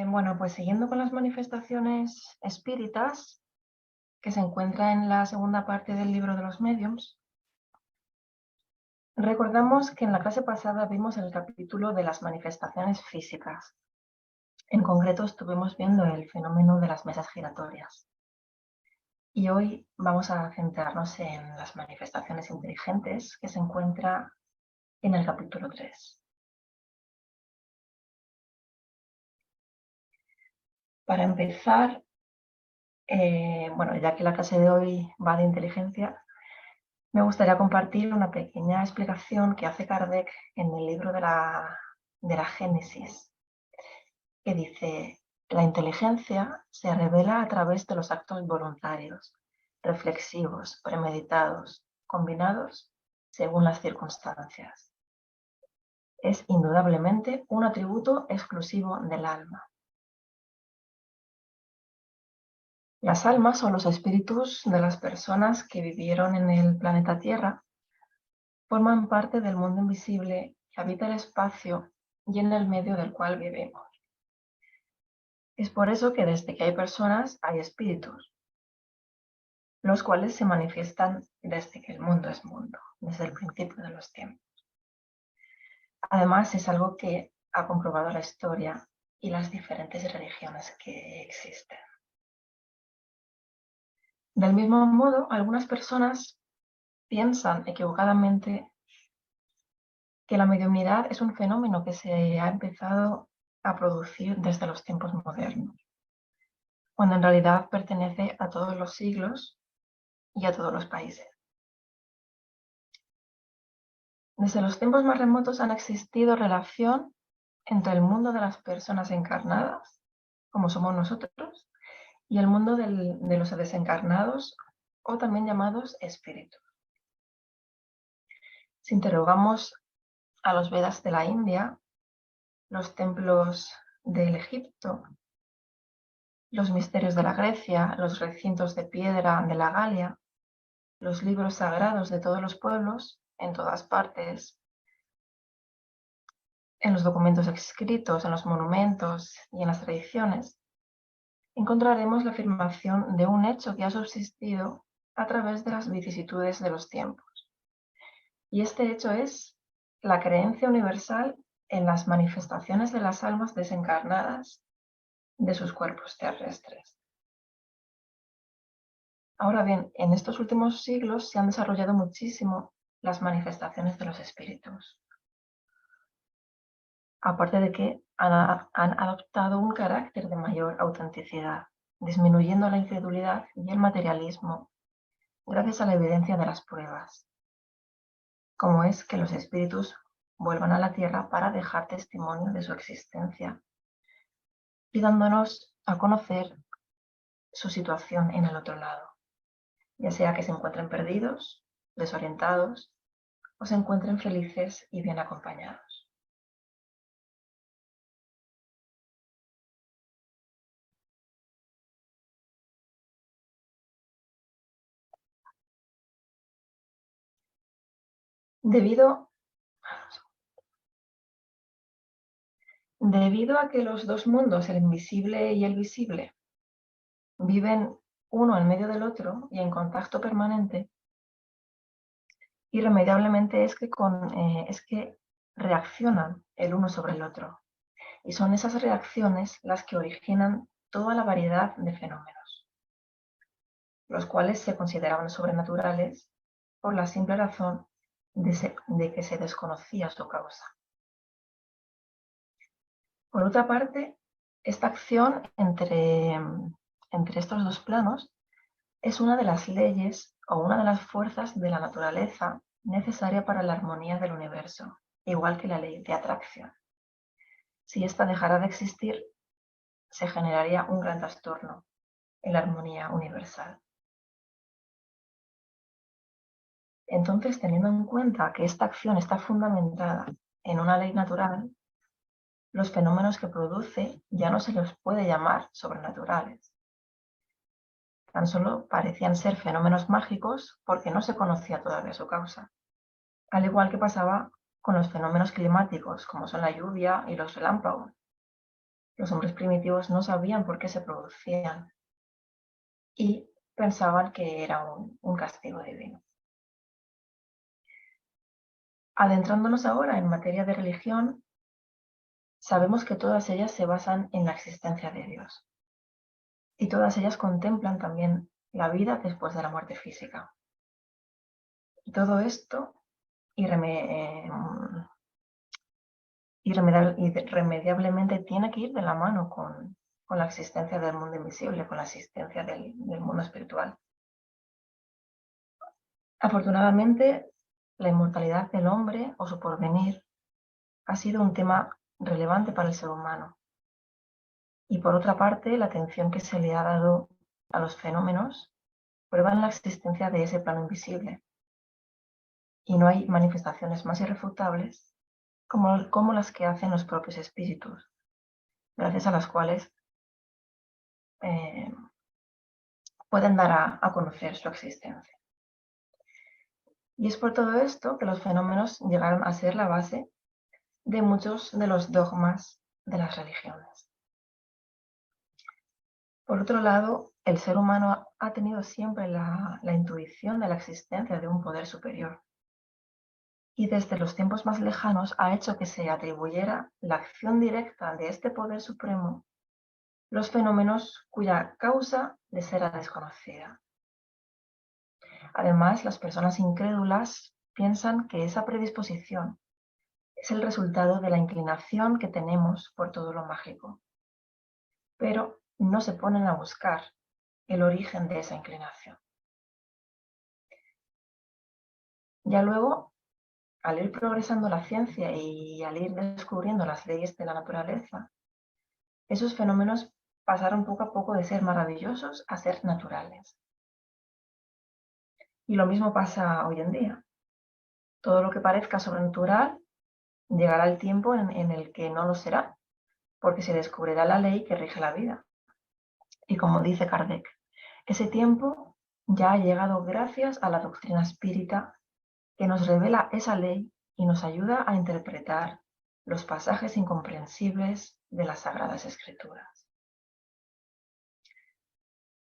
Bueno, pues siguiendo con las manifestaciones espíritas, que se encuentra en la segunda parte del libro de los médiums, recordamos que en la clase pasada vimos el capítulo de las manifestaciones físicas. En concreto estuvimos viendo el fenómeno de las mesas giratorias. Y hoy vamos a centrarnos en las manifestaciones inteligentes, que se encuentra en el capítulo 3. Para empezar, ya que la clase de hoy va de inteligencia, me gustaría compartir una pequeña explicación que hace Kardec en el libro de la Génesis, que dice: la inteligencia se revela a través de los actos voluntarios, reflexivos, premeditados, combinados según las circunstancias. Es indudablemente un atributo exclusivo del alma. Las almas o los espíritus de las personas que vivieron en el planeta Tierra forman parte del mundo invisible que habita el espacio y en el medio del cual vivimos. Es por eso que desde que hay personas hay espíritus, los cuales se manifiestan desde que el mundo es mundo, desde el principio de los tiempos. Además, es algo que ha comprobado la historia y las diferentes religiones que existen. Del mismo modo, algunas personas piensan equivocadamente que la mediumnidad es un fenómeno que se ha empezado a producir desde los tiempos modernos, cuando en realidad pertenece a todos los siglos y a todos los países. Desde los tiempos más remotos han existido relación entre el mundo de las personas encarnadas, como somos nosotros, y el mundo de los desencarnados, o también llamados espíritus. Si interrogamos a los Vedas de la India, los templos del Egipto, los misterios de la Grecia, los recintos de piedra de la Galia, los libros sagrados de todos los pueblos, en todas partes, en los documentos escritos, en los monumentos y en las tradiciones, encontraremos la afirmación de un hecho que ha subsistido a través de las vicisitudes de los tiempos. Y este hecho es la creencia universal en las manifestaciones de las almas desencarnadas de sus cuerpos terrestres. Ahora bien, en estos últimos siglos se han desarrollado muchísimo las manifestaciones de los espíritus. Aparte de que han adoptado un carácter de mayor autenticidad, disminuyendo la incredulidad y el materialismo gracias a la evidencia de las pruebas, como es que los espíritus vuelvan a la Tierra para dejar testimonio de su existencia y dándonos a conocer su situación en el otro lado, ya sea que se encuentren perdidos, desorientados o se encuentren felices y bien acompañados. Debido a que los dos mundos, el invisible y el visible, viven uno en medio del otro y en contacto permanente, irremediablemente es que reaccionan el uno sobre el otro. Y son esas reacciones las que originan toda la variedad de fenómenos, los cuales se consideraban sobrenaturales por la simple razón de que se desconocía su causa. Por otra parte, esta acción entre estos dos planos es una de las leyes o una de las fuerzas de la naturaleza necesaria para la armonía del universo, igual que la ley de atracción. Si esta dejara de existir, se generaría un gran trastorno en la armonía universal. Entonces, teniendo en cuenta que esta acción está fundamentada en una ley natural, los fenómenos que produce ya no se los puede llamar sobrenaturales. Tan solo parecían ser fenómenos mágicos porque no se conocía todavía su causa. Al igual que pasaba con los fenómenos climáticos, como son la lluvia y los relámpagos. Los hombres primitivos no sabían por qué se producían y pensaban que era un castigo divino. Adentrándonos ahora en materia de religión, sabemos que todas ellas se basan en la existencia de Dios y todas ellas contemplan también la vida después de la muerte física. Y todo esto irremediablemente tiene que ir de la mano con la existencia del mundo invisible, con la existencia del mundo espiritual. Afortunadamente, la inmortalidad del hombre o su porvenir ha sido un tema relevante para el ser humano. Y por otra parte, la atención que se le ha dado a los fenómenos prueban la existencia de ese plano invisible. Y no hay manifestaciones más irrefutables como las que hacen los propios espíritus, gracias a las cuales pueden dar a conocer su existencia. Y es por todo esto que los fenómenos llegaron a ser la base de muchos de los dogmas de las religiones. Por otro lado, el ser humano ha tenido siempre la intuición de la existencia de un poder superior. Y desde los tiempos más lejanos ha hecho que se atribuyera la acción directa de este poder supremo los fenómenos cuya causa les era desconocida. Además, las personas incrédulas piensan que esa predisposición es el resultado de la inclinación que tenemos por todo lo mágico, pero no se ponen a buscar el origen de esa inclinación. Ya luego, al ir progresando la ciencia y al ir descubriendo las leyes de la naturaleza, esos fenómenos pasaron poco a poco de ser maravillosos a ser naturales. Y lo mismo pasa hoy en día. Todo lo que parezca sobrenatural llegará el tiempo en el que no lo será, porque se descubrirá la ley que rige la vida. Y como dice Kardec, ese tiempo ya ha llegado gracias a la doctrina espírita que nos revela esa ley y nos ayuda a interpretar los pasajes incomprensibles de las Sagradas Escrituras.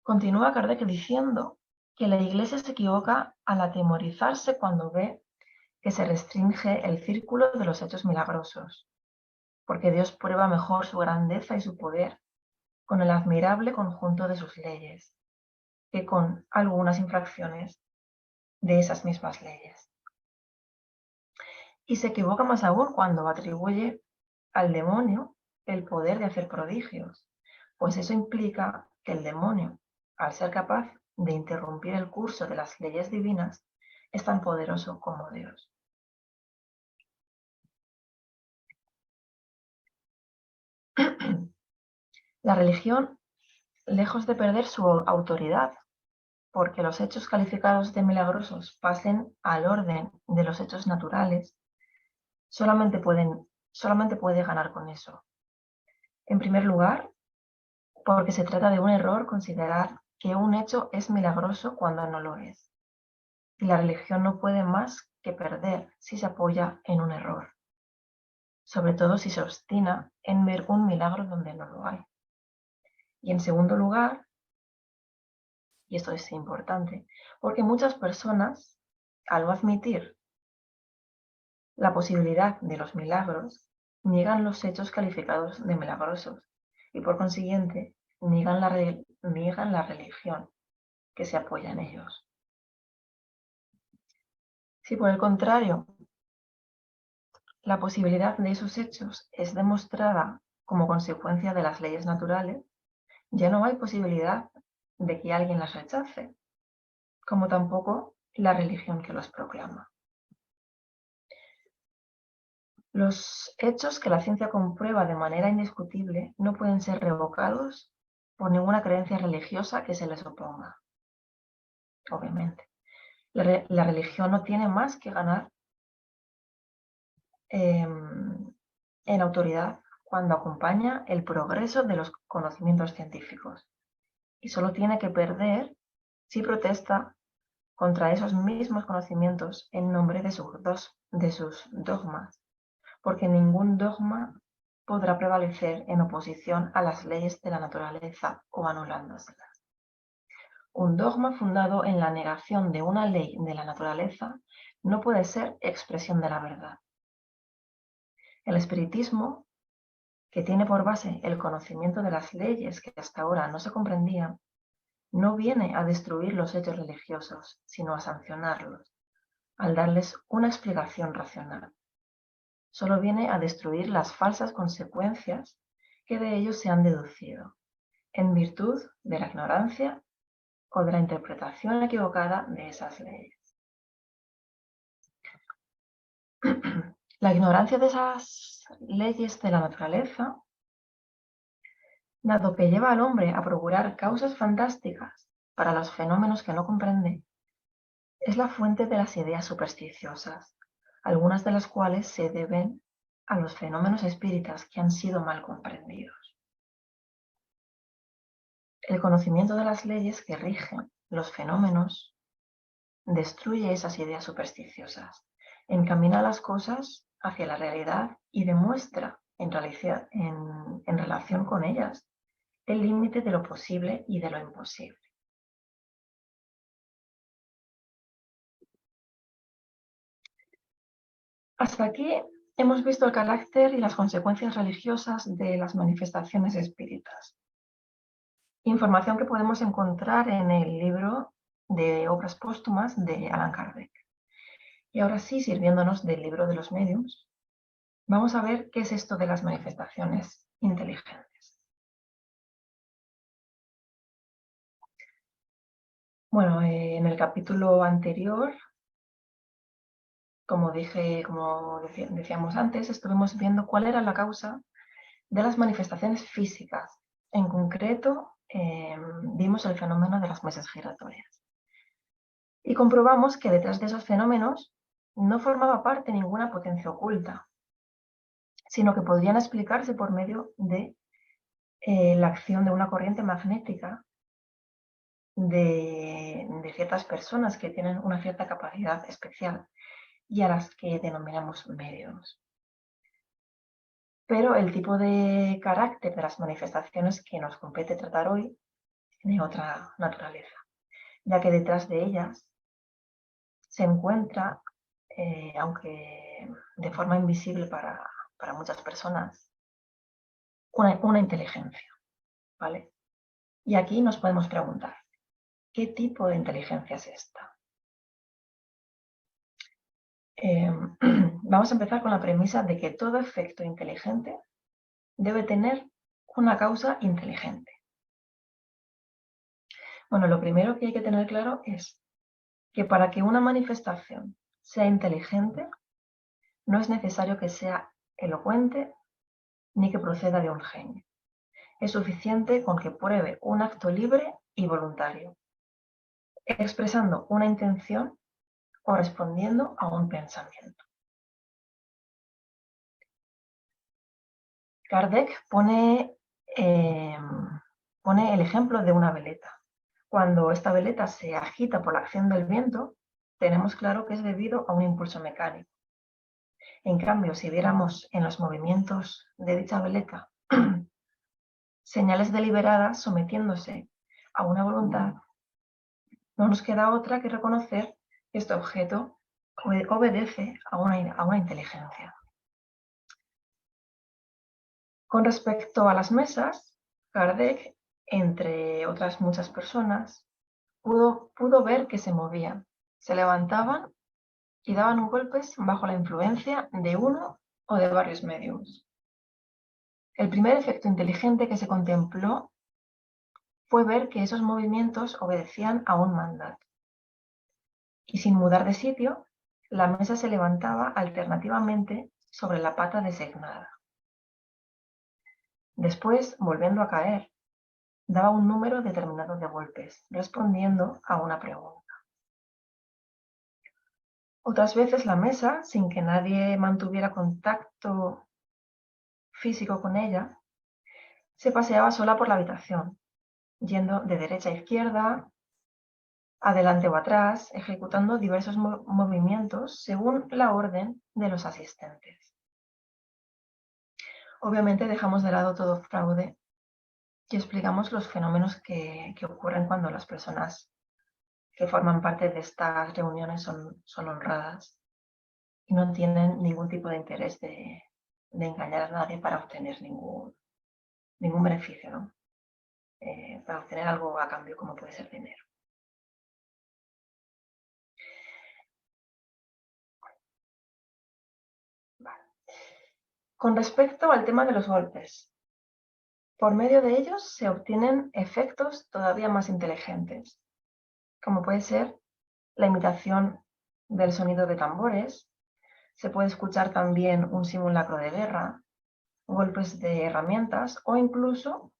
Continúa Kardec diciendo que la Iglesia se equivoca al atemorizarse cuando ve que se restringe el círculo de los hechos milagrosos, porque Dios prueba mejor su grandeza y su poder con el admirable conjunto de sus leyes que con algunas infracciones de esas mismas leyes. Y se equivoca más aún cuando atribuye al demonio el poder de hacer prodigios, pues eso implica que el demonio, al ser capaz de interrumpir el curso de las leyes divinas, es tan poderoso como Dios. La religión, lejos de perder su autoridad, porque los hechos calificados de milagrosos pasen al orden de los hechos naturales, solamente puede ganar con eso. En primer lugar, porque se trata de un error considerar que un hecho es milagroso cuando no lo es. Y la religión no puede más que perder si se apoya en un error, sobre todo si se obstina en ver un milagro donde no lo hay. Y en segundo lugar, y esto es importante, porque muchas personas, al no admitir la posibilidad de los milagros, niegan los hechos calificados de milagrosos y por consiguiente niegan la religión que se apoya en ellos. Si por el contrario la posibilidad de esos hechos es demostrada como consecuencia de las leyes naturales, ya no hay posibilidad de que alguien las rechace, como tampoco la religión que los proclama. Los hechos que la ciencia comprueba de manera indiscutible no pueden ser revocados por ninguna creencia religiosa que se les oponga. Obviamente. La religión no tiene más que ganar en autoridad cuando acompaña el progreso de los conocimientos científicos y solo tiene que perder si protesta contra esos mismos conocimientos en nombre de sus dogmas, porque ningún dogma podrá prevalecer en oposición a las leyes de la naturaleza o anulándoselas. Un dogma fundado en la negación de una ley de la naturaleza no puede ser expresión de la verdad. El espiritismo, que tiene por base el conocimiento de las leyes que hasta ahora no se comprendían, no viene a destruir los hechos religiosos, sino a sancionarlos, al darles una explicación racional. Solo viene a destruir las falsas consecuencias que de ellos se han deducido, en virtud de la ignorancia o de la interpretación equivocada de esas leyes. La ignorancia de esas leyes de la naturaleza, dado que lleva al hombre a procurar causas fantásticas para los fenómenos que no comprende, es la fuente de las ideas supersticiosas, algunas de las cuales se deben a los fenómenos espíritas que han sido mal comprendidos. El conocimiento de las leyes que rigen los fenómenos destruye esas ideas supersticiosas, encamina las cosas hacia la realidad y demuestra en relación con ellas el límite de lo posible y de lo imposible. Hasta aquí hemos visto el carácter y las consecuencias religiosas de las manifestaciones espíritas. Información que podemos encontrar en el libro de Obras póstumas de Allan Kardec. Y ahora sí, sirviéndonos del libro de los mediums, vamos a ver qué es esto de las manifestaciones inteligentes. Bueno, en el capítulo anterior, como decíamos antes, estuvimos viendo cuál era la causa de las manifestaciones físicas. En concreto, vimos el fenómeno de las mesas giratorias. Y comprobamos que detrás de esos fenómenos no formaba parte ninguna potencia oculta, sino que podrían explicarse por medio de la acción de una corriente magnética de ciertas personas que tienen una cierta capacidad especial y a las que denominamos mediums. Pero el tipo de carácter de las manifestaciones que nos compete tratar hoy tiene otra naturaleza, ya que detrás de ellas se encuentra, aunque de forma invisible para muchas personas, una inteligencia, ¿vale? Y aquí nos podemos preguntar, ¿qué tipo de inteligencia es esta? Vamos a empezar con la premisa de que todo efecto inteligente debe tener una causa inteligente. Bueno, lo primero que hay que tener claro es que para que una manifestación sea inteligente, no es necesario que sea elocuente ni que proceda de un genio. Es suficiente con que pruebe un acto libre y voluntario, expresando una intención o respondiendo a un pensamiento. Kardec pone el ejemplo de una veleta. Cuando esta veleta se agita por la acción del viento, tenemos claro que es debido a un impulso mecánico. En cambio, si viéramos en los movimientos de dicha veleta señales deliberadas sometiéndose a una voluntad, no nos queda otra que reconocer que este objeto obedece a una inteligencia. Con respecto a las mesas, Kardec, entre otras muchas personas, pudo ver que se movían, se levantaban y daban golpes bajo la influencia de uno o de varios mediums. El primer efecto inteligente que se contempló fue ver que esos movimientos obedecían a un mandato. Y sin mudar de sitio, la mesa se levantaba alternativamente sobre la pata designada. Después, volviendo a caer, daba un número determinado de golpes, respondiendo a una pregunta. Otras veces la mesa, sin que nadie mantuviera contacto físico con ella, se paseaba sola por la habitación, yendo de derecha a izquierda, adelante o atrás, ejecutando diversos movimientos según la orden de los asistentes. Obviamente dejamos de lado todo fraude y explicamos los fenómenos que ocurren cuando las personas que forman parte de estas reuniones son honradas y no tienen ningún tipo de interés de engañar a nadie para obtener ningún beneficio, ¿no? Para obtener algo a cambio, como puede ser dinero. Vale. Con respecto al tema de los golpes, por medio de ellos se obtienen efectos todavía más inteligentes, como puede ser la imitación del sonido de tambores. Se puede escuchar también un simulacro de guerra, golpes de herramientas o incluso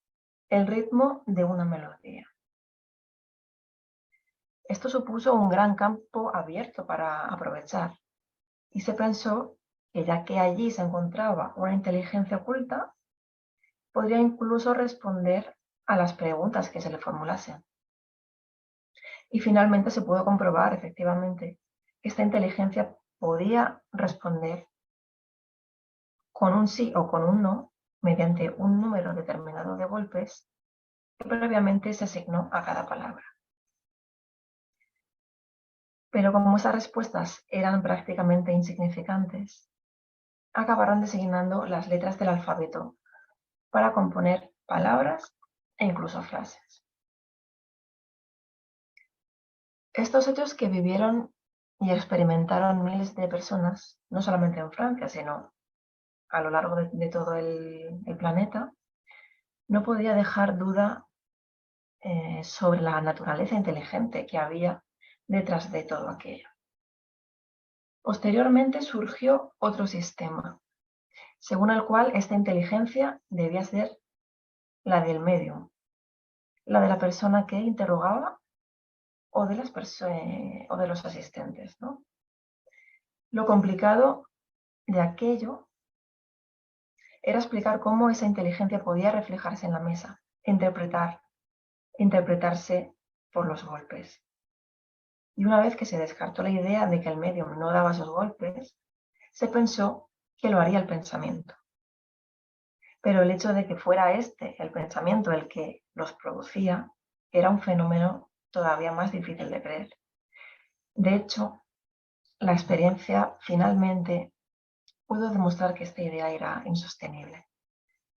el ritmo de una melodía. Esto supuso un gran campo abierto para aprovechar y se pensó que ya que allí se encontraba una inteligencia oculta, podría incluso responder a las preguntas que se le formulasen. Y finalmente se pudo comprobar efectivamente que esta inteligencia podía responder con un sí o con un no mediante un número determinado de golpes que previamente se asignó a cada palabra. Pero como esas respuestas eran prácticamente insignificantes, acabaron designando las letras del alfabeto para componer palabras e incluso frases. Estos hechos que vivieron y experimentaron miles de personas, no solamente en Francia, sino a lo largo de todo el planeta, no podía dejar duda sobre la naturaleza inteligente que había detrás de todo aquello. Posteriormente surgió otro sistema, según el cual esta inteligencia debía ser la del medium, la de la persona que interrogaba o de los asistentes, ¿no? Lo complicado de aquello era explicar cómo esa inteligencia podía reflejarse en la mesa, interpretarse por los golpes. Y una vez que se descartó la idea de que el medium no daba esos golpes, se pensó que lo haría el pensamiento. Pero el hecho de que fuera el pensamiento, el que los producía, era un fenómeno todavía más difícil de creer. De hecho, la experiencia finalmente pudo demostrar que esta idea era insostenible,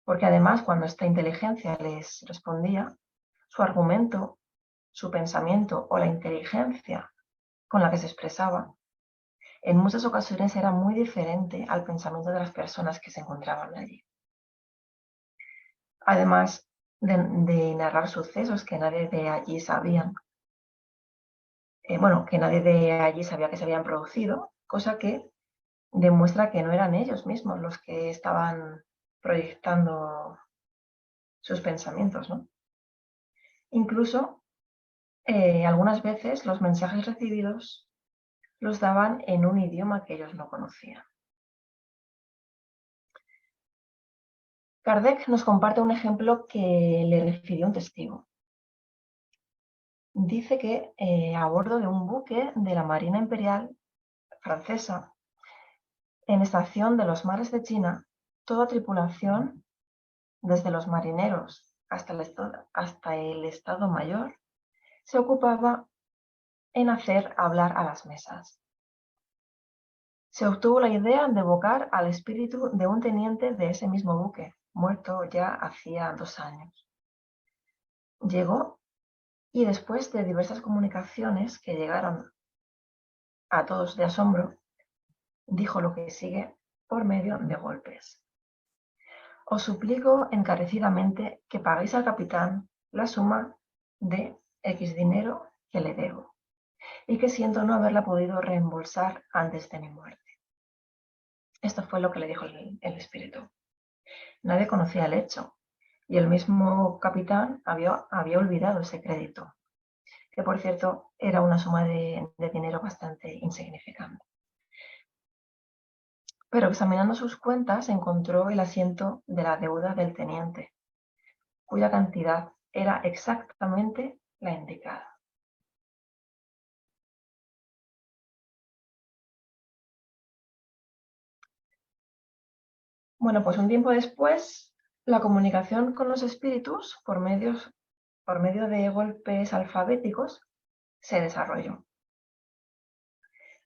porque además cuando esta inteligencia les respondía, su argumento, su pensamiento o la inteligencia con la que se expresaba, en muchas ocasiones era muy diferente al pensamiento de las personas que se encontraban allí. Además de narrar sucesos que nadie de allí sabía, que nadie de allí sabía que se habían producido, cosa que demuestra que no eran ellos mismos los que estaban proyectando sus pensamientos, ¿no? Incluso algunas veces los mensajes recibidos los daban en un idioma que ellos no conocían. Kardec nos comparte un ejemplo que le refirió un testigo. Dice que a bordo de un buque de la Marina Imperial francesa, en estación de los mares de China, toda tripulación, desde los marineros hasta el Estado Mayor, se ocupaba en hacer hablar a las mesas. Se obtuvo la idea de evocar al espíritu de un teniente de ese mismo buque, muerto ya hacía 2 años. Llegó y después de diversas comunicaciones que llegaron a todos de asombro, dijo lo que sigue por medio de golpes. Os suplico encarecidamente que paguéis al capitán la suma de X dinero que le debo y que siento no haberla podido reembolsar antes de mi muerte. Esto fue lo que le dijo el espíritu. Nadie conocía el hecho y el mismo capitán había olvidado ese crédito, que por cierto era una suma de dinero bastante insignificante. Pero examinando sus cuentas encontró el asiento de la deuda del teniente, cuya cantidad era exactamente la indicada. Bueno, pues un tiempo después, la comunicación con los espíritus por medio de golpes alfabéticos se desarrolló.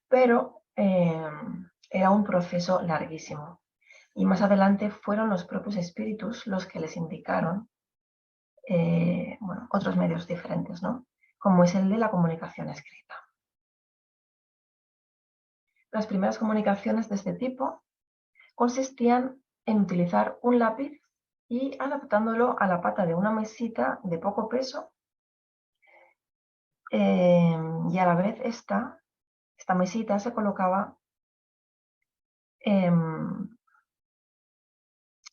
Pero era un proceso larguísimo. Y más adelante fueron los propios espíritus los que les indicaron otros medios diferentes, ¿no? Como es el de la comunicación escrita. Las primeras comunicaciones de este tipo consistían en utilizar un lápiz y adaptándolo a la pata de una mesita de poco peso y a la vez esta mesita se colocaba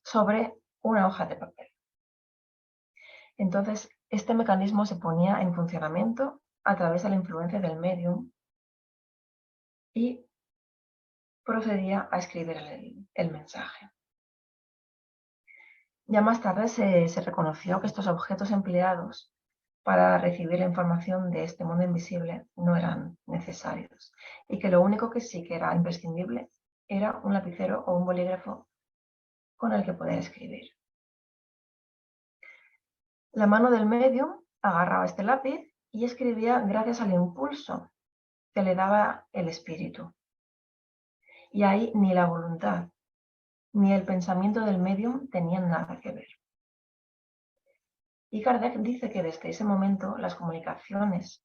sobre una hoja de papel. Entonces, este mecanismo se ponía en funcionamiento a través de la influencia del medium y procedía a escribir el mensaje. Ya más tarde se reconoció que estos objetos empleados para recibir la información de este mundo invisible no eran necesarios y que lo único que sí que era imprescindible era un lapicero o un bolígrafo con el que poder escribir. La mano del medium agarraba este lápiz y escribía gracias al impulso que le daba el espíritu. Y ahí ni la voluntad ni el pensamiento del medium tenían nada que ver. Y Kardec dice que desde ese momento las comunicaciones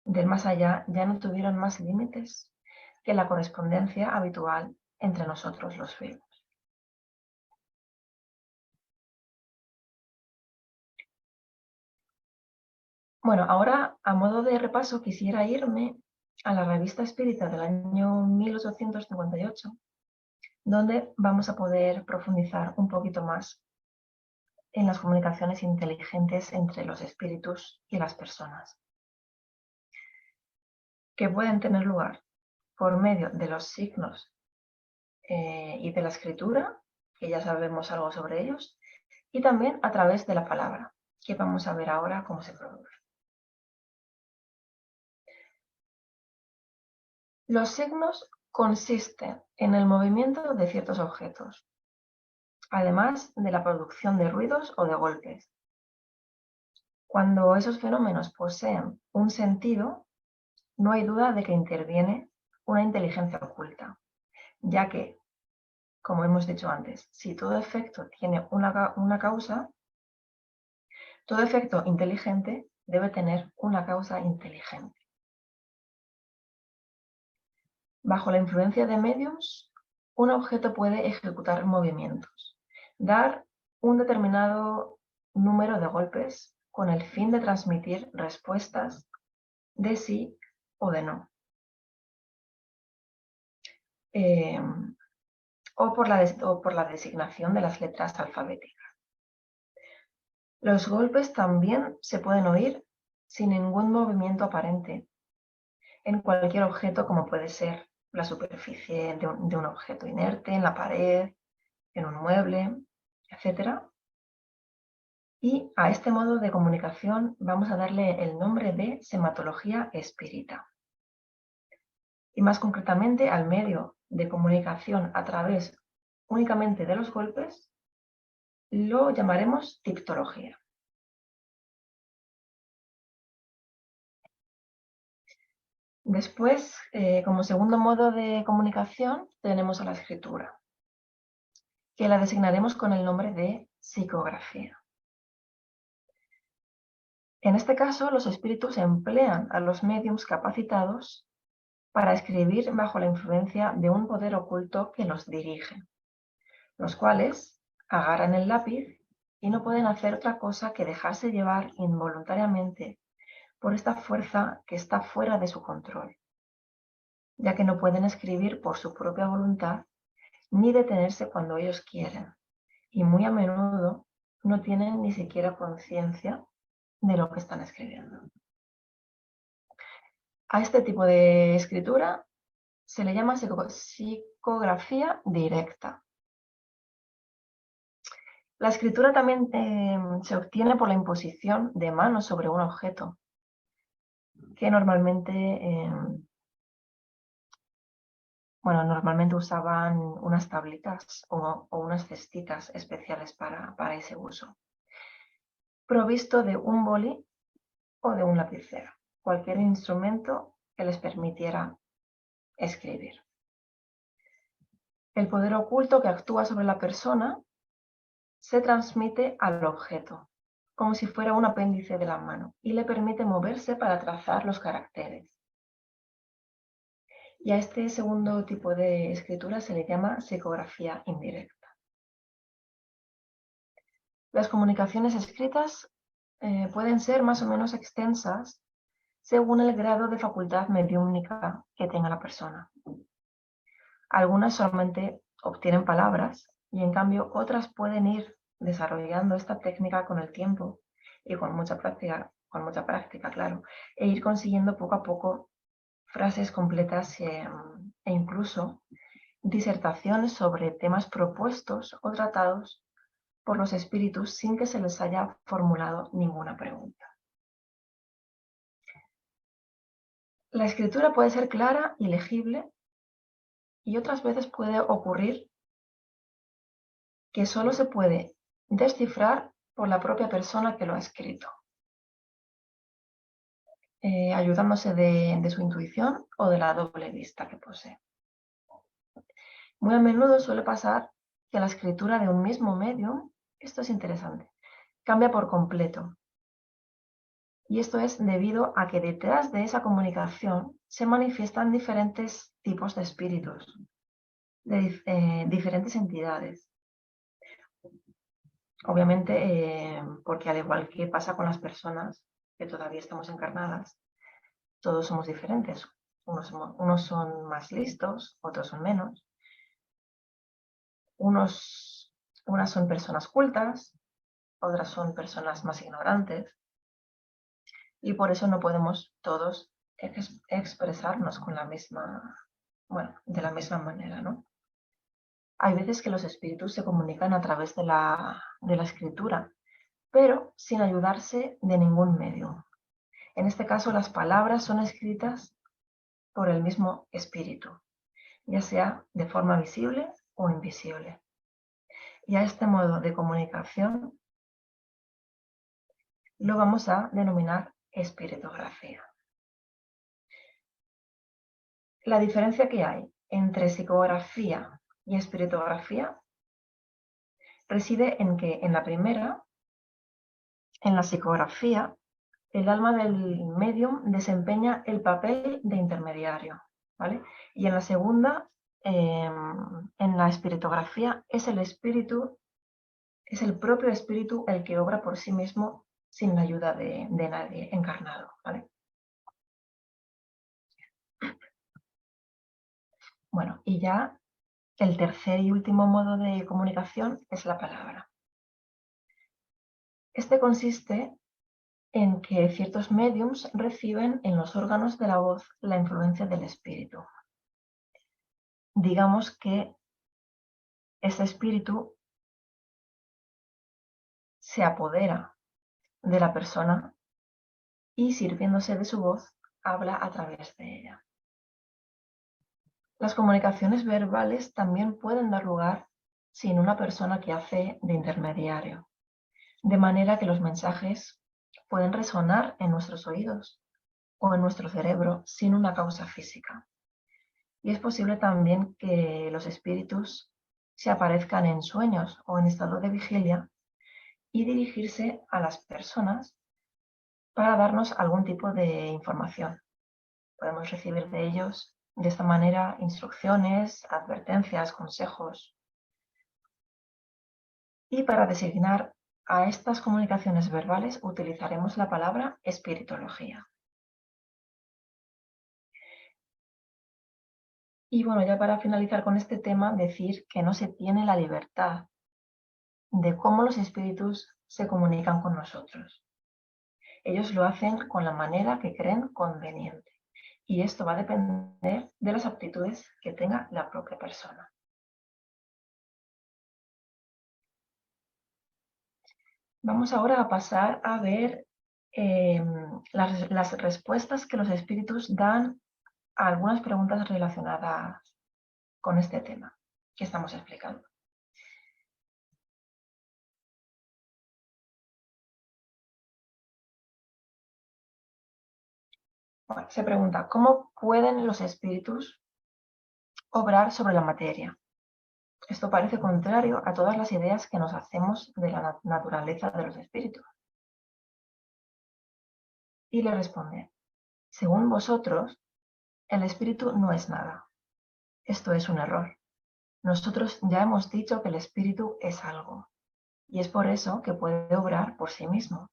del más allá ya no tuvieron más límites que la correspondencia habitual entre nosotros los vivos. Bueno, ahora a modo de repaso quisiera irme a la Revista Espírita del año 1858, donde vamos a poder profundizar un poquito más en las comunicaciones inteligentes entre los espíritus y las personas, que pueden tener lugar por medio de los signos y de la escritura, que ya sabemos algo sobre ellos, y también a través de la palabra, que vamos a ver ahora cómo se produce. Los signos consisten en el movimiento de ciertos objetos, además de la producción de ruidos o de golpes. Cuando esos fenómenos poseen un sentido, no hay duda de que interviene una inteligencia oculta, ya que, como hemos dicho antes, si todo efecto tiene una causa, todo efecto inteligente debe tener una causa inteligente. Bajo la influencia de mediums, un objeto puede ejecutar movimientos, dar un determinado número de golpes con el fin de transmitir respuestas de sí o de no. O por la designación de las letras alfabéticas. Los golpes también se pueden oír sin ningún movimiento aparente en cualquier objeto, como puede ser la superficie de un objeto inerte, en la pared, en un mueble, etc. Y a este modo de comunicación vamos a darle el nombre de sematología espírita. Y más concretamente al medio de comunicación a través únicamente de los golpes, lo llamaremos tiptología. Después, como segundo modo de comunicación, tenemos a la escritura, que la designaremos con el nombre de psicografía. En este caso, los espíritus emplean a los médiums capacitados para escribir bajo la influencia de un poder oculto que los dirige, los cuales agarran el lápiz y no pueden hacer otra cosa que dejarse llevar involuntariamente por esta fuerza que está fuera de su control, ya que no pueden escribir por su propia voluntad ni detenerse cuando ellos quieren, y muy a menudo no tienen ni siquiera conciencia de lo que están escribiendo. A este tipo de escritura se le llama psicografía directa. La escritura también se obtiene por la imposición de manos sobre un objeto, que normalmente Bueno, normalmente usaban unas tablitas o unas cestitas especiales para ese uso, provisto de un boli o de un lapicero, cualquier instrumento que les permitiera escribir. El poder oculto que actúa sobre la persona se transmite al objeto, como si fuera un apéndice de la mano, y le permite moverse para trazar los caracteres. Y a este segundo tipo de escritura se le llama psicografía indirecta. Las comunicaciones escritas pueden ser más o menos extensas según el grado de facultad mediúmnica que tenga la persona. Algunas solamente obtienen palabras y en cambio otras pueden ir desarrollando esta técnica con el tiempo y con mucha práctica, claro, e ir consiguiendo poco a poco frases completas e incluso disertaciones sobre temas propuestos o tratados por los espíritus sin que se les haya formulado ninguna pregunta. La escritura puede ser clara y legible y otras veces puede ocurrir que solo se puede descifrar por la propia persona que lo ha escrito, ayudándose de su intuición o de la doble vista que posee. Muy a menudo suele pasar que la escritura de un mismo medium, esto es interesante, cambia por completo. Y esto es debido a que detrás de esa comunicación se manifiestan diferentes tipos de espíritus, de diferentes entidades. Obviamente, porque al igual que pasa con las personas que todavía estamos encarnadas, todos somos diferentes. Unos son más listos, otros son menos. Unas son personas cultas, otras son personas más ignorantes. Y por eso no podemos todos expresarnos con la misma, de la misma manera, ¿no? Hay veces que los espíritus se comunican a través de la escritura, pero sin ayudarse de ningún medio. En este caso, las palabras son escritas por el mismo espíritu, ya sea de forma visible o invisible. Y a este modo de comunicación lo vamos a denominar espiritografía. La diferencia que hay entre psicografía y espiritografía reside en que en la primera, en la psicografía, el alma del medium desempeña el papel de intermediario, ¿vale? Y en la segunda, en la espiritografía, es el espíritu, es el propio espíritu el que obra por sí mismo sin la ayuda de nadie encarnado, ¿vale? Bueno, y ya el tercer y último modo de comunicación es la palabra. Este consiste en que ciertos médiums reciben en los órganos de la voz la influencia del espíritu. Digamos que ese espíritu se apodera de la persona y, sirviéndose de su voz, habla a través de ella. Las comunicaciones verbales también pueden dar lugar sin una persona que hace de intermediario, de manera que los mensajes pueden resonar en nuestros oídos o en nuestro cerebro sin una causa física. Y es posible también que los espíritus se aparezcan en sueños o en estado de vigilia y dirigirse a las personas para darnos algún tipo de información. Podemos recibir de ellos de esta manera instrucciones, advertencias, consejos. Y para designar a estas comunicaciones verbales utilizaremos la palabra espiritología. Y bueno, ya para finalizar con este tema, decir que no se tiene la libertad de cómo los espíritus se comunican con nosotros. Ellos lo hacen con la manera que creen conveniente. Y esto va a depender de las aptitudes que tenga la propia persona. Vamos ahora a pasar a ver las respuestas que los espíritus dan a algunas preguntas relacionadas con este tema que estamos explicando. Bueno, se pregunta, ¿cómo pueden los espíritus obrar sobre la materia? Esto parece contrario a todas las ideas que nos hacemos de la naturaleza de los espíritus. Y le responde, según vosotros, el espíritu no es nada. Esto es un error. Nosotros ya hemos dicho que el espíritu es algo, y es por eso que puede obrar por sí mismo.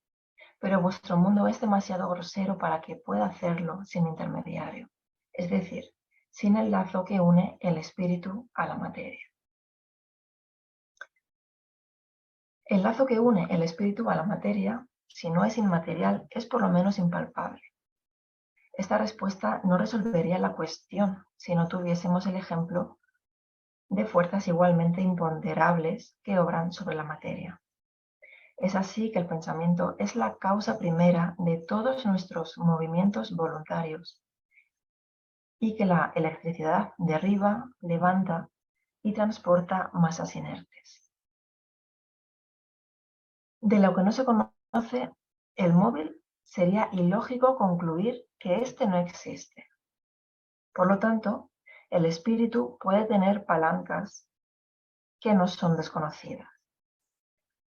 Pero vuestro mundo es demasiado grosero para que pueda hacerlo sin intermediario, es decir, sin el lazo que une el espíritu a la materia. El lazo que une el espíritu a la materia, si no es inmaterial, es por lo menos impalpable. Esta respuesta no resolvería la cuestión si no tuviésemos el ejemplo de fuerzas igualmente imponderables que obran sobre la materia. Es así que el pensamiento es la causa primera de todos nuestros movimientos voluntarios y que la electricidad derriba, levanta y transporta masas inertes. De lo que no se conoce, el móvil, sería ilógico concluir que éste no existe. Por lo tanto, el espíritu puede tener palancas que nos son desconocidas.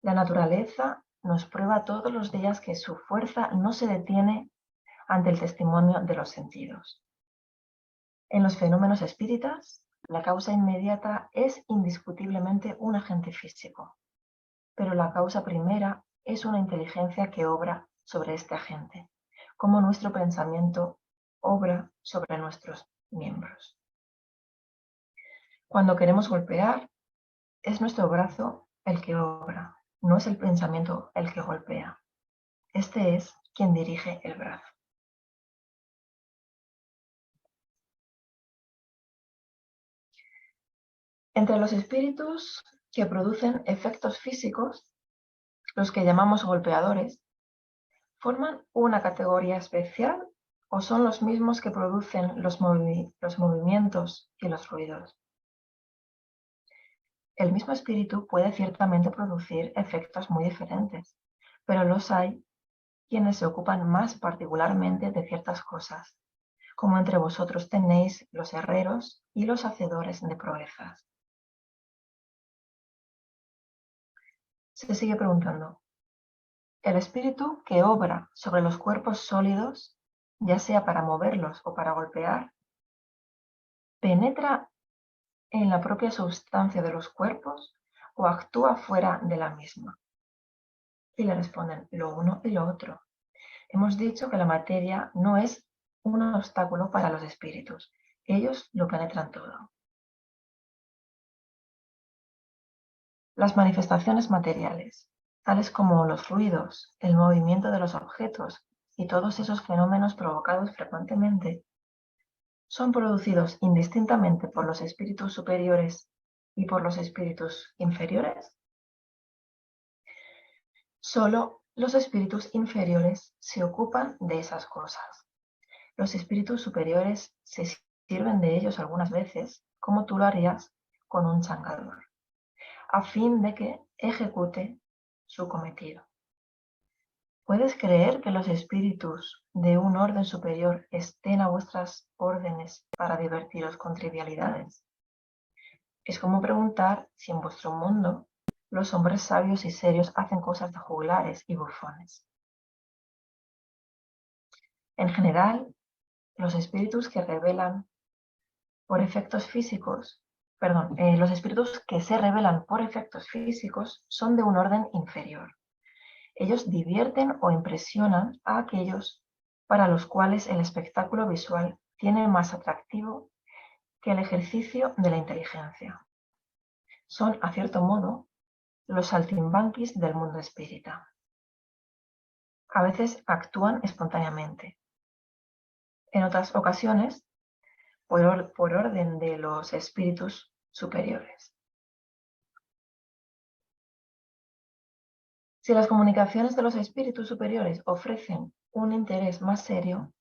La naturaleza nos prueba todos los días que su fuerza no se detiene ante el testimonio de los sentidos. En los fenómenos espíritas, la causa inmediata es indiscutiblemente un agente físico, pero la causa primera es una inteligencia que obra sobre este agente, como nuestro pensamiento obra sobre nuestros miembros. Cuando queremos golpear, es nuestro brazo el que obra, no es el pensamiento el que golpea. Este es quien dirige el brazo. Entre los espíritus que producen efectos físicos, los que llamamos golpeadores, ¿forman una categoría especial o son los mismos que producen los movimientos y los ruidos? El mismo espíritu puede ciertamente producir efectos muy diferentes, pero los hay quienes se ocupan más particularmente de ciertas cosas, como entre vosotros tenéis los herreros y los hacedores de proezas. Se sigue preguntando, ¿el espíritu que obra sobre los cuerpos sólidos, ya sea para moverlos o para golpear, penetra en la propia sustancia de los cuerpos o actúa fuera de la misma? Y le responden lo uno y lo otro. Hemos dicho que la materia no es un obstáculo para los espíritus. Ellos lo penetran todo. Las manifestaciones materiales, tales como los ruidos, el movimiento de los objetos y todos esos fenómenos provocados frecuentemente, son producidos indistintamente por los espíritus superiores y por los espíritus inferiores. Solo los espíritus inferiores se ocupan de esas cosas. Los espíritus superiores se sirven de ellos algunas veces, como tú lo harías con un changador, a fin de que ejecute su cometido. ¿Puedes creer que los espíritus de un orden superior estén a vuestras órdenes para divertiros con trivialidades? Es como preguntar si en vuestro mundo los hombres sabios y serios hacen cosas de juglares y bufones. En general, los espíritus que revelan por efectos físicos, los espíritus que se revelan por efectos físicos son de un orden inferior. Ellos divierten o impresionan a aquellos para los cuales el espectáculo visual tiene más atractivo que el ejercicio de la inteligencia. Son, a cierto modo, los saltimbanquis del mundo espírita. A veces actúan espontáneamente. En otras ocasiones, por orden de los espíritus superiores. Si las comunicaciones de los espíritus superiores ofrecen un interés más serio,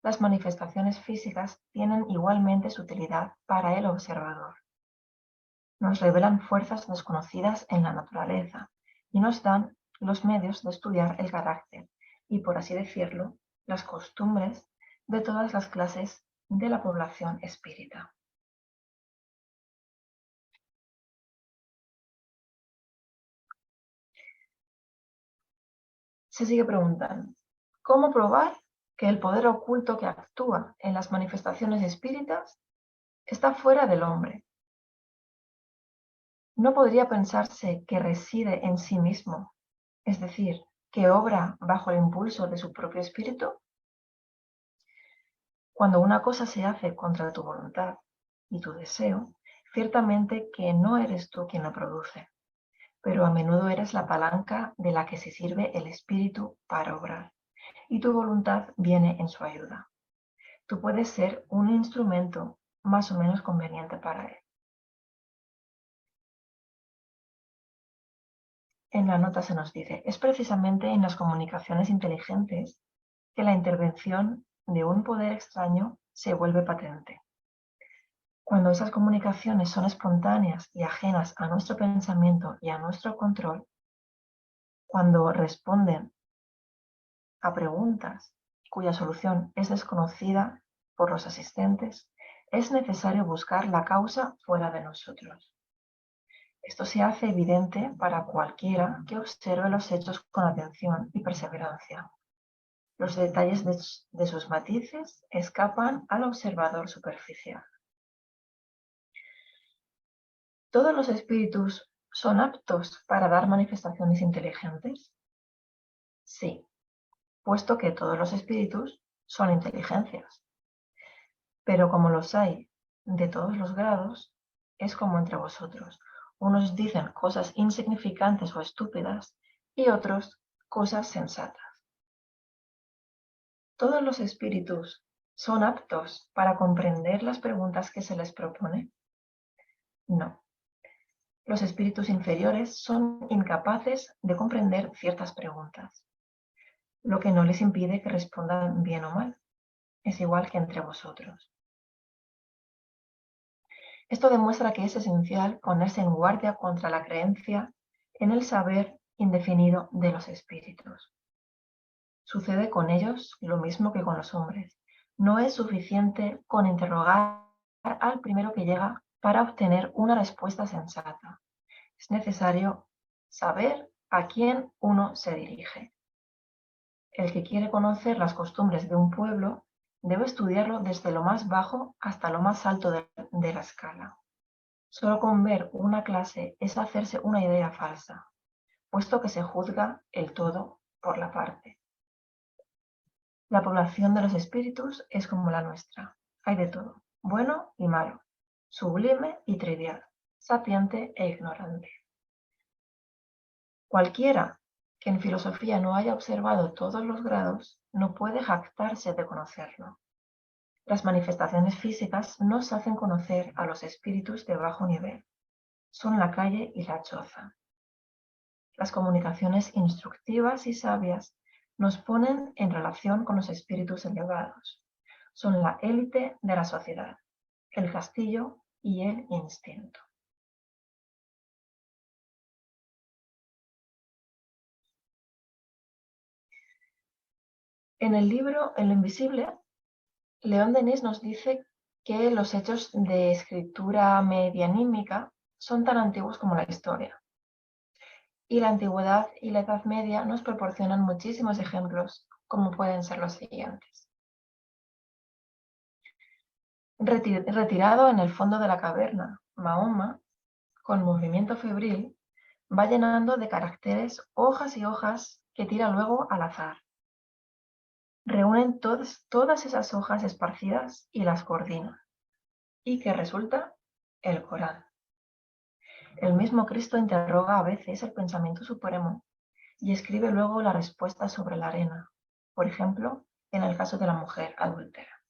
las manifestaciones físicas tienen igualmente su utilidad para el observador. nos revelan fuerzas desconocidas en la naturaleza y nos dan los medios de estudiar el carácter y, por así decirlo, las costumbres de todas las clases de la población espírita. Se sigue preguntando, ¿cómo probar que el poder oculto que actúa en las manifestaciones espíritas está fuera del hombre? ¿No podría pensarse que reside en sí mismo, es decir, que obra bajo el impulso de su propio espíritu? Cuando una cosa se hace contra tu voluntad y tu deseo, ciertamente que no eres tú quien lo produce, pero a menudo eres la palanca de la que se sirve el espíritu para obrar, y tu voluntad viene en su ayuda. Tú puedes ser un instrumento más o menos conveniente para él. En la nota se nos dice, es precisamente en las comunicaciones inteligentes que la intervención de un poder extraño se vuelve patente. Cuando esas comunicaciones son espontáneas y ajenas a nuestro pensamiento y a nuestro control, cuando responden a preguntas cuya solución es desconocida por los asistentes, es necesario buscar la causa fuera de nosotros. Esto se hace evidente para cualquiera que observe los hechos con atención y perseverancia. Los detalles de sus matices escapan al observador superficial. ¿Todos los espíritus son aptos para dar manifestaciones inteligentes? Sí, puesto que todos los espíritus son inteligencias. Pero como los hay de todos los grados, es como entre vosotros. Unos dicen cosas insignificantes o estúpidas y otros cosas sensatas. ¿Todos los espíritus son aptos para comprender las preguntas que se les propone? No. Los espíritus inferiores son incapaces de comprender ciertas preguntas, lo que no les impide que respondan bien o mal. Es igual que entre vosotros. Esto demuestra que es esencial ponerse en guardia contra la creencia en el saber indefinido de los espíritus. Sucede con ellos lo mismo que con los hombres. No es suficiente con interrogar al primero que llega para obtener una respuesta sensata. Es necesario saber a quién uno se dirige. El que quiere conocer las costumbres de un pueblo debe estudiarlo desde lo más bajo hasta lo más alto de la escala. Solo con ver una clase es hacerse una idea falsa, puesto que se juzga el todo por la parte. La población de los espíritus es como la nuestra. Hay de todo, bueno y malo, sublime y trivial, sapiente e ignorante. Cualquiera que en filosofía no haya observado todos los grados no puede jactarse de conocerlo. Las manifestaciones físicas nos hacen conocer a los espíritus de bajo nivel. Son la calle y la choza. Las comunicaciones instructivas y sabias nos ponen en relación con los espíritus elevados. Son la élite de la sociedad, el castillo y el instinto. En el libro En lo invisible, León Denis nos dice que los hechos de escritura medianímica son tan antiguos como la historia. Y la antigüedad y la Edad Media nos proporcionan muchísimos ejemplos, como pueden ser los siguientes. Retirado en el fondo de la caverna, Mahoma, con movimiento febril, va llenando de caracteres hojas y hojas que tira luego al azar. Reúnen todas esas hojas esparcidas y las coordina. ¿Y qué resulta? El Corán. El mismo Cristo interroga a veces el pensamiento supremo y escribe luego la respuesta sobre la arena, por ejemplo, en el caso de la mujer adúltera.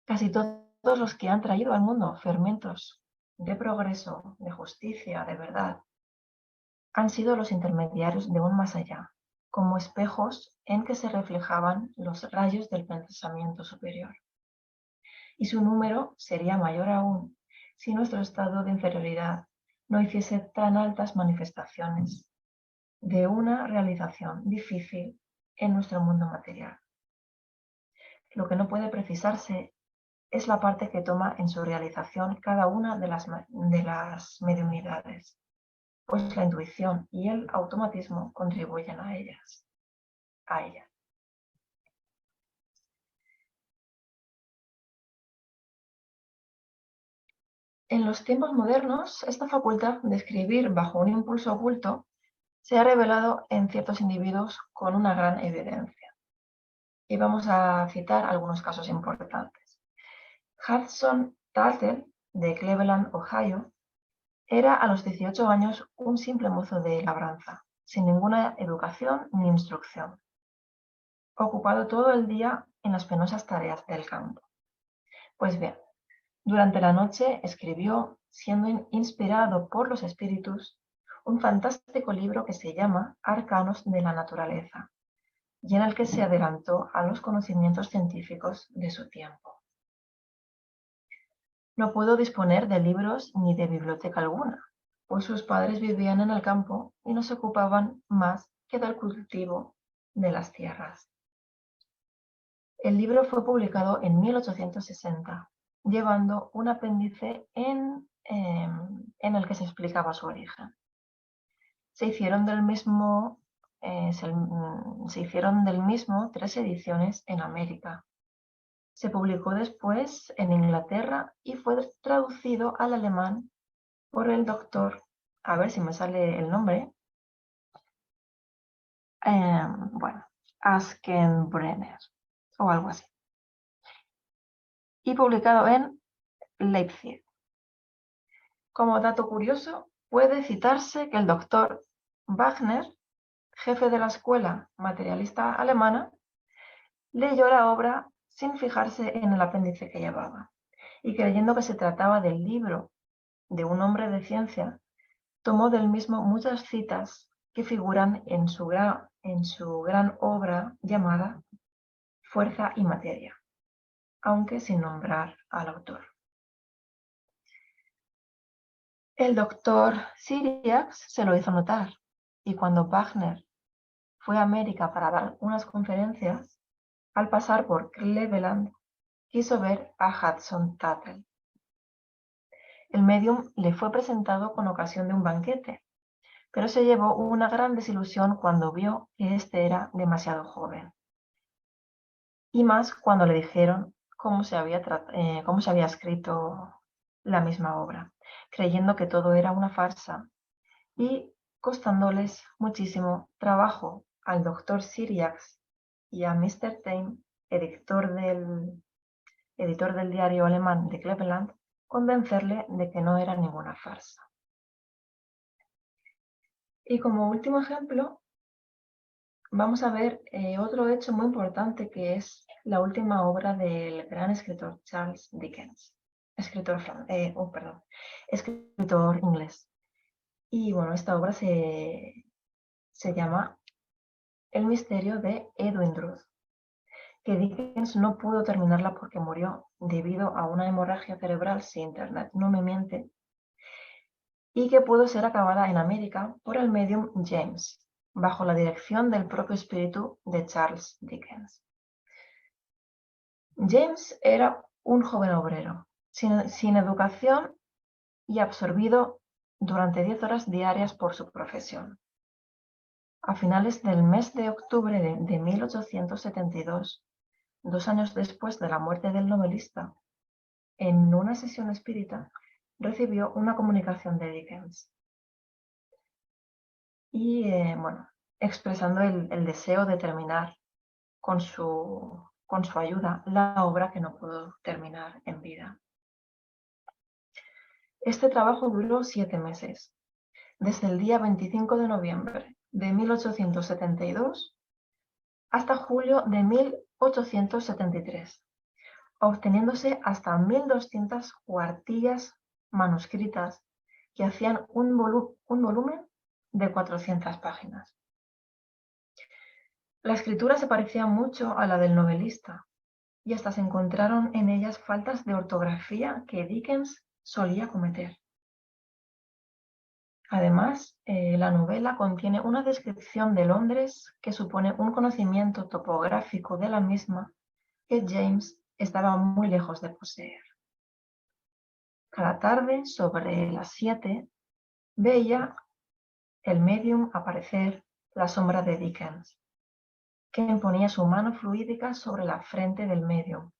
Casi todos los que han traído al mundo fermentos de progreso, de justicia, de verdad, han sido los intermediarios de un más allá, como espejos en que se reflejaban los rayos del pensamiento superior. Y su número sería mayor aún si nuestro estado de inferioridad no hiciese tan altas manifestaciones de una realización difícil en nuestro mundo material. Lo que no puede precisarse es la parte que toma en su realización cada una de las mediunidades, pues la intuición y el automatismo contribuyen a ella. En los tiempos modernos, esta facultad de escribir bajo un impulso oculto se ha revelado en ciertos individuos con una gran evidencia. Y vamos a citar algunos casos importantes. Hudson Tatel, de Cleveland, Ohio, era a los 18 años un simple mozo de labranza, sin ninguna educación ni instrucción, ocupado todo el día en las penosas tareas del campo. Pues bien, durante la noche escribió, siendo inspirado por los espíritus, un fantástico libro que se llama Arcanos de la Naturaleza, y en el que se adelantó a los conocimientos científicos de su tiempo. No pudo disponer de libros ni de biblioteca alguna, pues sus padres vivían en el campo y no se ocupaban más que del cultivo de las tierras. El libro fue publicado en 1860, llevando un apéndice en el que se explicaba su origen. Se hicieron del mismo 3 ediciones en América. Se publicó después en Inglaterra y fue traducido al alemán por el doctor, a ver si me sale el nombre, Aschenbrenner o algo así, y publicado en Leipzig. Como dato curioso, puede citarse que el doctor Wagner, jefe de la escuela materialista alemana, leyó la obra sin fijarse en el apéndice que llevaba, y creyendo que se trataba del libro de un hombre de ciencia, tomó del mismo muchas citas que figuran en su gran obra llamada Fuerza y Materia, aunque sin nombrar al autor. El doctor Syriax se lo hizo notar, y cuando Wagner fue a América para dar unas conferencias, al pasar por Cleveland, quiso ver a Hudson Tatel. El medium le fue presentado con ocasión de un banquete, pero se llevó una gran desilusión cuando vio que éste era demasiado joven. Y más cuando le dijeron cómo se había escrito la misma obra, creyendo que todo era una farsa y costándoles muchísimo trabajo al doctor Syriax y a Mr. Taine, editor del diario alemán de Cleveland, convencerle de que no era ninguna farsa. Y como último ejemplo, vamos a ver otro hecho muy importante, que es la última obra del gran escritor Charles Dickens, escritor inglés. Y bueno, esta obra se llama El misterio de Edwin Drood, que Dickens no pudo terminarla porque murió debido a una hemorragia cerebral, si internet no me miente, y que pudo ser acabada en América por el medium James, bajo la dirección del propio espíritu de Charles Dickens. James era un joven obrero, sin educación y absorbido durante 10 horas diarias por su profesión. A finales del mes de octubre de 1872, 2 años después de la muerte del novelista, en una sesión espírita, recibió una comunicación de Dickens. Y expresando el deseo de terminar con su ayuda la obra que no pudo terminar en vida. Este trabajo duró 7 meses, desde el día 25 de noviembre de 1872 hasta julio de 1873, obteniéndose hasta 1200 cuartillas manuscritas que hacían un volumen de 400 páginas. La escritura se parecía mucho a la del novelista, y hasta se encontraron en ellas faltas de ortografía que Dickens solía cometer. Además, la novela contiene una descripción de Londres que supone un conocimiento topográfico de la misma que James estaba muy lejos de poseer. Cada tarde, sobre las 7, veía el médium aparecer la sombra de Dickens, que imponía su mano fluídica sobre la frente del médium,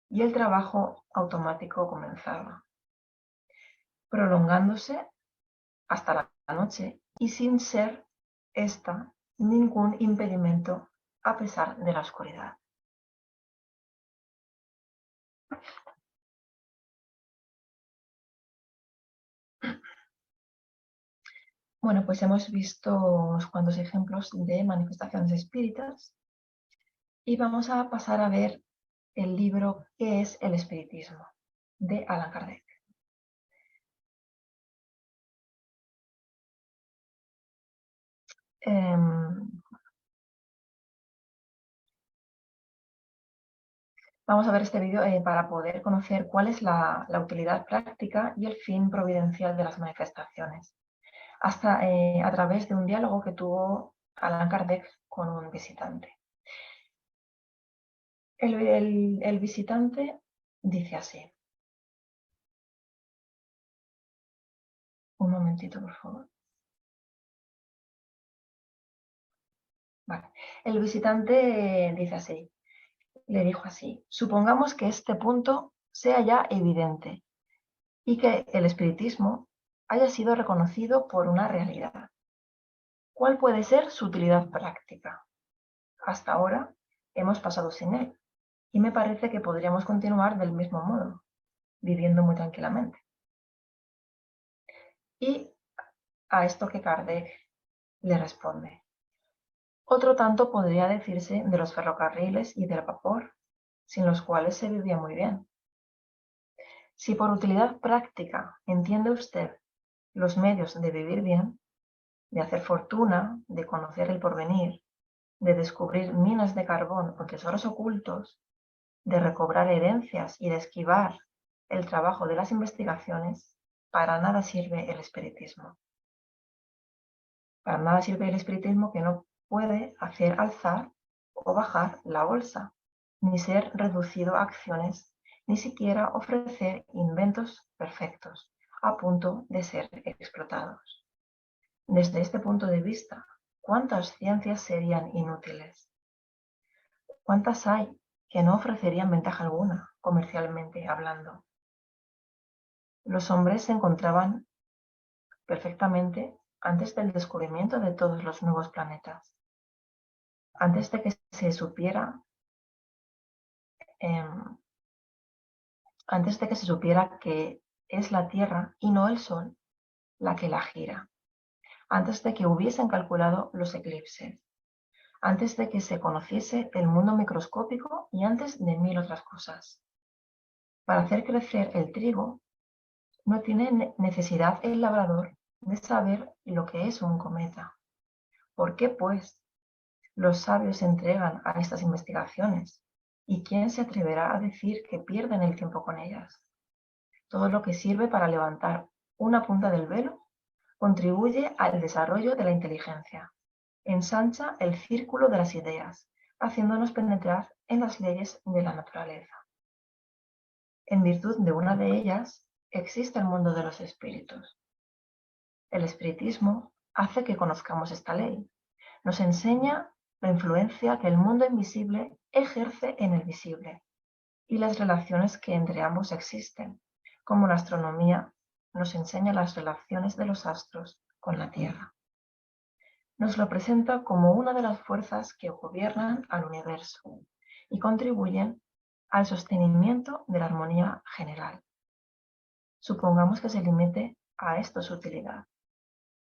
y el trabajo automático comenzaba, prolongándose hasta la noche y sin ser esta ningún impedimento a pesar de la oscuridad. Bueno, pues hemos visto unos cuantos ejemplos de manifestaciones espíritas y vamos a pasar a ver el libro ¿Qué es el espiritismo?, de Allan Kardec. Vamos a ver este vídeo para poder conocer cuál es la utilidad práctica y el fin providencial de las manifestaciones, hasta a través de un diálogo que tuvo Allan Kardec con un visitante. El visitante dice así. Un momentito, por favor. Vale. El visitante dice así. Le dijo así: supongamos que este punto sea ya evidente y que el espiritismo haya sido reconocido por una realidad. ¿Cuál puede ser su utilidad práctica? Hasta ahora hemos pasado sin él y me parece que podríamos continuar del mismo modo, viviendo muy tranquilamente. Y a esto que Kardec le responde: otro tanto podría decirse de los ferrocarriles y del vapor, sin los cuales se vivía muy bien. Si por utilidad práctica entiende usted los medios de vivir bien, de hacer fortuna, de conocer el porvenir, de descubrir minas de carbón o tesoros ocultos, de recobrar herencias y de esquivar el trabajo de las investigaciones, para nada sirve el espiritismo. Para nada sirve el espiritismo, que no puede hacer alzar o bajar la bolsa, ni ser reducido a acciones, ni siquiera ofrecer inventos perfectos, a punto de ser explotados. Desde este punto de vista, ¿cuántas ciencias serían inútiles? ¿Cuántas hay que no ofrecerían ventaja alguna, comercialmente hablando? Los hombres se encontraban perfectamente antes del descubrimiento de todos los nuevos planetas. Antes de que se supiera que es la Tierra y no el Sol la que la gira, antes de que hubiesen calculado los eclipses, antes de que se conociese el mundo microscópico y antes de 1000 otras cosas. Para hacer crecer el trigo, no tiene necesidad el labrador de saber lo que es un cometa. ¿Por qué, pues, los sabios se entregan a estas investigaciones? ¿Y quién se atreverá a decir que pierden el tiempo con ellas? Todo lo que sirve para levantar una punta del velo contribuye al desarrollo de la inteligencia, ensancha el círculo de las ideas, haciéndonos penetrar en las leyes de la naturaleza. En virtud de una de ellas, existe el mundo de los espíritus. El espiritismo hace que conozcamos esta ley. Nos enseña la influencia que el mundo invisible ejerce en el visible y las relaciones que entre ambos existen, como la astronomía nos enseña las relaciones de los astros con la Tierra. Nos lo presenta como una de las fuerzas que gobiernan al universo y contribuyen al sostenimiento de la armonía general. Supongamos que se limite a esto su utilidad.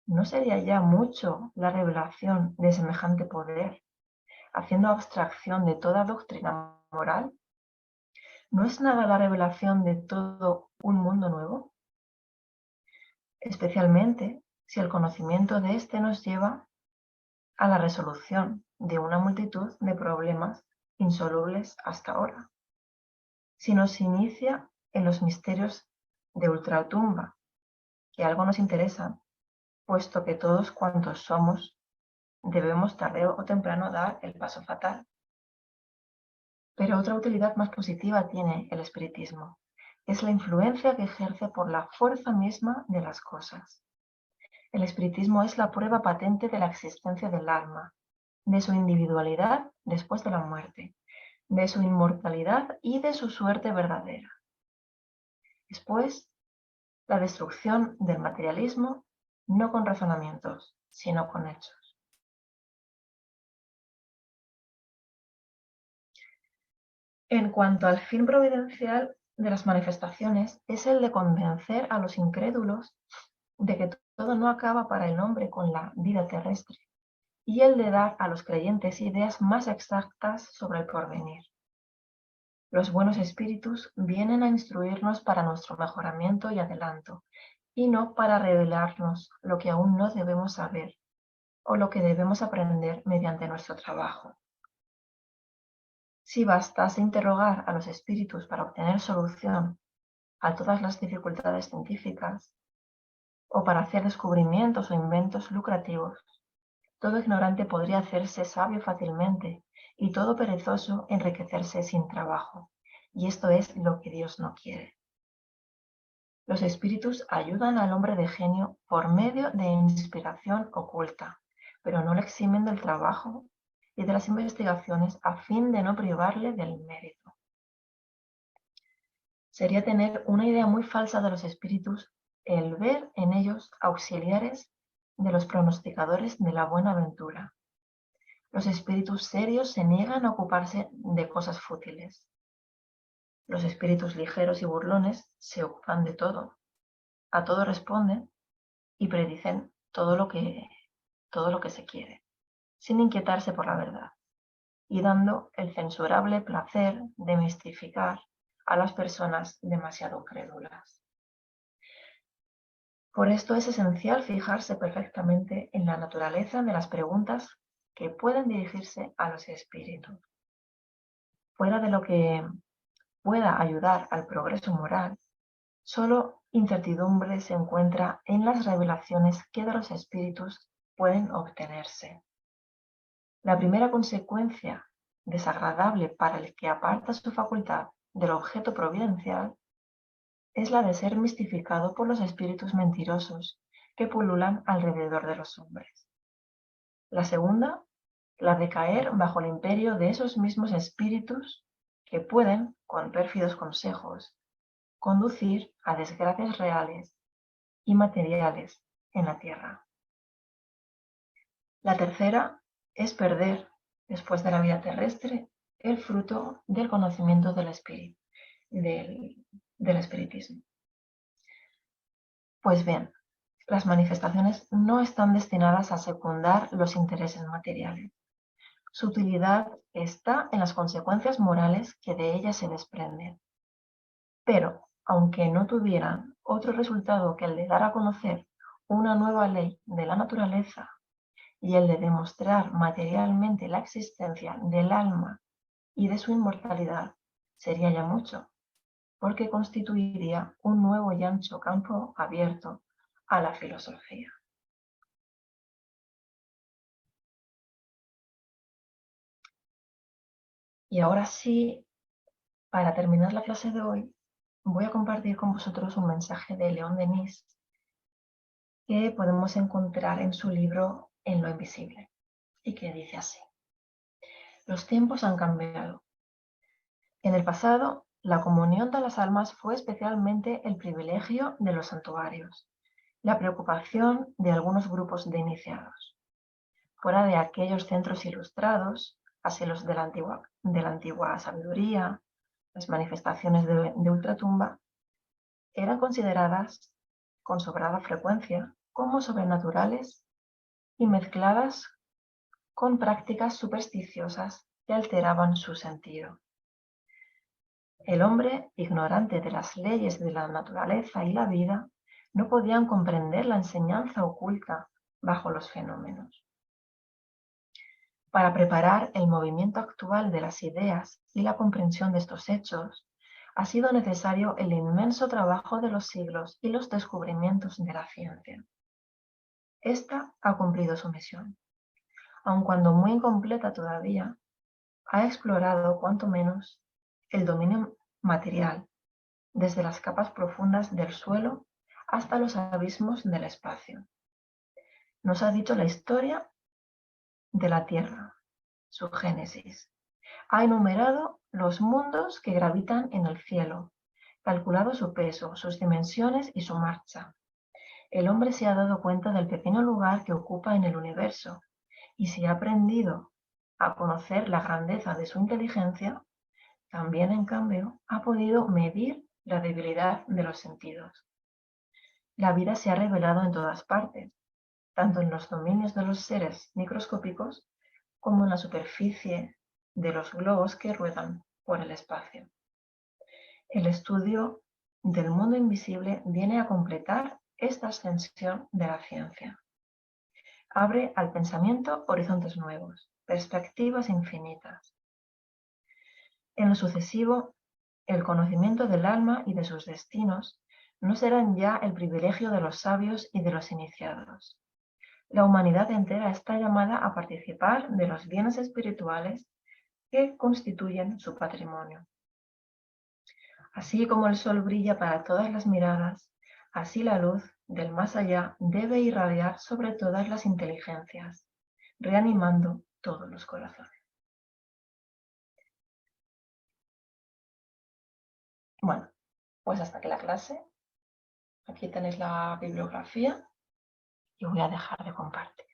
¿No sería ya mucho la revelación de semejante poder, haciendo abstracción de toda doctrina moral? ¿No es nada la revelación de todo un mundo nuevo? Especialmente si el conocimiento de éste nos lleva a la resolución de una multitud de problemas insolubles hasta ahora. Si nos inicia en los misterios de ultratumba, que algo nos interesa, puesto que todos cuantos somos debemos tarde o temprano dar el paso fatal. Pero otra utilidad más positiva tiene el espiritismo. Es la influencia que ejerce por la fuerza misma de las cosas. El espiritismo es la prueba patente de la existencia del alma, de su individualidad después de la muerte, de su inmortalidad y de su suerte verdadera. Después, la destrucción del materialismo, no con razonamientos, sino con hechos. En cuanto al fin providencial de las manifestaciones, es el de convencer a los incrédulos de que todo no acaba para el hombre con la vida terrestre, y el de dar a los creyentes ideas más exactas sobre el porvenir. Los buenos espíritus vienen a instruirnos para nuestro mejoramiento y adelanto, y no para revelarnos lo que aún no debemos saber o lo que debemos aprender mediante nuestro trabajo. Si bastase interrogar a los espíritus para obtener solución a todas las dificultades científicas, o para hacer descubrimientos o inventos lucrativos, todo ignorante podría hacerse sabio fácilmente y todo perezoso enriquecerse sin trabajo. Y esto es lo que Dios no quiere. Los espíritus ayudan al hombre de genio por medio de inspiración oculta, pero no le eximen del trabajo y de las investigaciones a fin de no privarle del mérito. Sería tener una idea muy falsa de los espíritus el ver en ellos auxiliares de los pronosticadores de la buena ventura. Los espíritus serios se niegan a ocuparse de cosas fútiles. Los espíritus ligeros y burlones se ocupan de todo, a todo responden y predicen todo lo que se quiere, sin inquietarse por la verdad, y dando el censurable placer de mistificar a las personas demasiado crédulas. Por esto es esencial fijarse perfectamente en la naturaleza de las preguntas que pueden dirigirse a los espíritus. Fuera de lo que pueda ayudar al progreso moral, solo incertidumbre se encuentra en las revelaciones que de los espíritus pueden obtenerse. La primera consecuencia desagradable para el que aparta su facultad del objeto providencial es la de ser mistificado por los espíritus mentirosos que pululan alrededor de los hombres. La segunda, la de caer bajo el imperio de esos mismos espíritus que pueden, con pérfidos consejos, conducir a desgracias reales y materiales en la tierra. La tercera es perder, después de la vida terrestre, el fruto del conocimiento del espíritu, del espiritismo. Pues bien, las manifestaciones no están destinadas a secundar los intereses materiales. Su utilidad está en las consecuencias morales que de ellas se desprenden. Pero, aunque no tuvieran otro resultado que el de dar a conocer una nueva ley de la naturaleza y el de demostrar materialmente la existencia del alma y de su inmortalidad, sería ya mucho, porque constituiría un nuevo y ancho campo abierto a la filosofía. Y ahora sí, para terminar la clase de hoy, voy a compartir con vosotros un mensaje de León Denis que podemos encontrar en su libro En lo invisible, y que dice así: los tiempos han cambiado. En el pasado, la comunión de las almas fue especialmente el privilegio de los santuarios, la preocupación de algunos grupos de iniciados. Fuera de aquellos centros ilustrados, asilos de la antigua sabiduría, las manifestaciones de ultratumba eran consideradas con sobrada frecuencia como sobrenaturales y mezcladas con prácticas supersticiosas que alteraban su sentido. El hombre, ignorante de las leyes de la naturaleza y la vida, no podían comprender la enseñanza oculta bajo los fenómenos. Para preparar el movimiento actual de las ideas y la comprensión de estos hechos, ha sido necesario el inmenso trabajo de los siglos y los descubrimientos de la ciencia. Esta ha cumplido su misión, aun cuando muy incompleta todavía, ha explorado cuanto menos el dominio material, desde las capas profundas del suelo hasta los abismos del espacio. Nos ha dicho la historia de la Tierra, su génesis. Ha enumerado los mundos que gravitan en el cielo, calculado su peso, sus dimensiones y su marcha. El hombre se ha dado cuenta del pequeño lugar que ocupa en el universo, y si ha aprendido a conocer la grandeza de su inteligencia, también, en cambio, ha podido medir la debilidad de los sentidos. La vida se ha revelado en todas partes, tanto en los dominios de los seres microscópicos como en la superficie de los globos que ruedan por el espacio. El estudio del mundo invisible viene a completar esta ascensión de la ciencia. Abre al pensamiento horizontes nuevos, perspectivas infinitas. En lo sucesivo, el conocimiento del alma y de sus destinos no serán ya el privilegio de los sabios y de los iniciados. La humanidad entera está llamada a participar de los bienes espirituales que constituyen su patrimonio. Así como el sol brilla para todas las miradas, así la luz del más allá debe irradiar sobre todas las inteligencias, reanimando todos los corazones. Bueno, pues hasta aquí la clase. Aquí tenéis la bibliografía y voy a dejar de compartir.